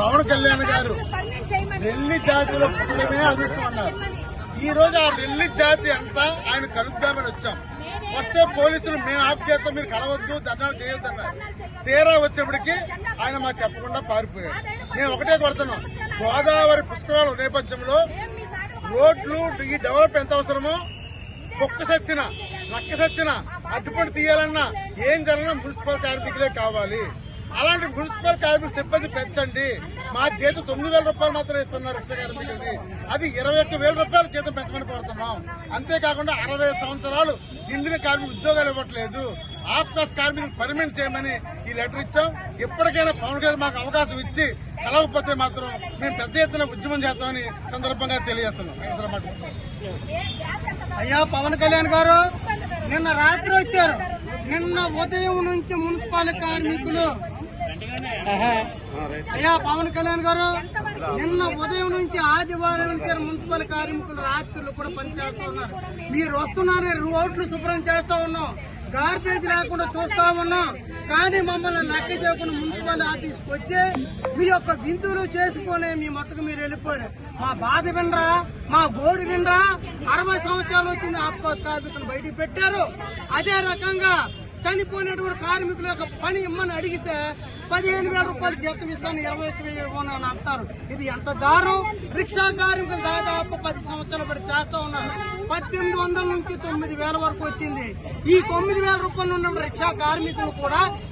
పవన్ కళ్యాణ్ గారు రెల్లి జాతిలో పుట్టడమే అదృష్టం అన్నారు. ఈ రోజు ఆ రెల్లి జాతి అంతా ఆయన కలుద్దామని వచ్చాం. వస్తే పోలీసులు మేము ఆఫ్ చేస్తాం, మీరు కలవద్దు, ధర్నాలు చేయొద్దన్నారు. తీరా వచ్చినప్పటికీ ఆయన మాకు చెప్పకుండా పారిపోయాడు. మేము ఒకటే కొడుతున్నాం, గోదావరి పుష్కరాల నేపథ్యంలో రోడ్లు ఈ డెవలప్ ఎంత అవసరమో కుక్క సచ్చిన నక్క సచ్చిన అడ్డుపడి తీయాలన్నా ఏం జరగనా మున్సిపల్ కార్మికులే కావాలి. అలాంటి మున్సిపల్ కార్మికుల సిబ్బంది పెంచండి. మా జీతం 9,000 రూపాయలు మాత్రమే ఇస్తున్నారు రిక్షా కార్మికులది, అది 21,000 రూపాయలు జీతం పెంచమని కోరుతున్నాం. అంతేకాకుండా 60 సంవత్సరాలు నిండిన కార్మికులు ఉద్యోగాలు ఇవ్వట్లేదు. ఆఫ్కాస్ కార్మికులు పర్మనెంట్ చేయమని ఈ లెటర్ ఇచ్చాం. ఎప్పటికైనా పవన్ గారు మాకు అవకాశం ఇచ్చి కలవకపోతే మాత్రం మేము పెద్ద ఎత్తున ఉద్యమం చేస్తామని సందర్భంగా తెలియజేస్తున్నాం. అయ్యా పవన్ కళ్యాణ్ గారు నిన్న రాత్రి వచ్చారు. నిన్న ఉదయం నుంచి మున్సిపల్ కార్మికులు అయ్యా పవన్ కళ్యాణ్ గారు నిన్న ఉదయం నుంచి ఆదివారం నుంచి మున్సిపల్ కార్మికులు రాత్రులు కూడా పనిచేస్తూ ఉన్నారు. మీరు వస్తున్నారని రోడ్లు శుభ్రం చేస్తా ఉన్నాం, గార్బేజ్ లేకుండా చూస్తా ఉన్నాం. కానీ మమ్మల్ని లెక్క చేయకుండా మున్సిపల్ ఆఫీస్కి వచ్చి మీ యొక్క విందులు చేసుకుని మీ మట్టుకు మీరు వెళ్ళిపోయారు. మా బాధ వినరా, మా గోడు వినరా? 60 సంవత్సరాలు వచ్చింది ఆఫ్కోర్స్ కార్మికులు బయటికి పెట్టారు. అదే రకంగా చనిపోయినటువంటి కార్మికుల యొక్క పని ఇమ్మని అడిగితే 15,000 రూపాయలు జీతం ఇస్తాను, 21,000 ఇవ్వను అని అంటారు. ఇది ఎంత దారుణం! రిక్షా కార్మికులు దాదాపు 10 సంవత్సరాలు బట్టి చేస్తూ ఉన్నారు. 1,800 నుంచి 9,000 వరకు వచ్చింది. ఈ 9,000 రూపాయలు ఉన్న రిక్షా కార్మికులు కూడా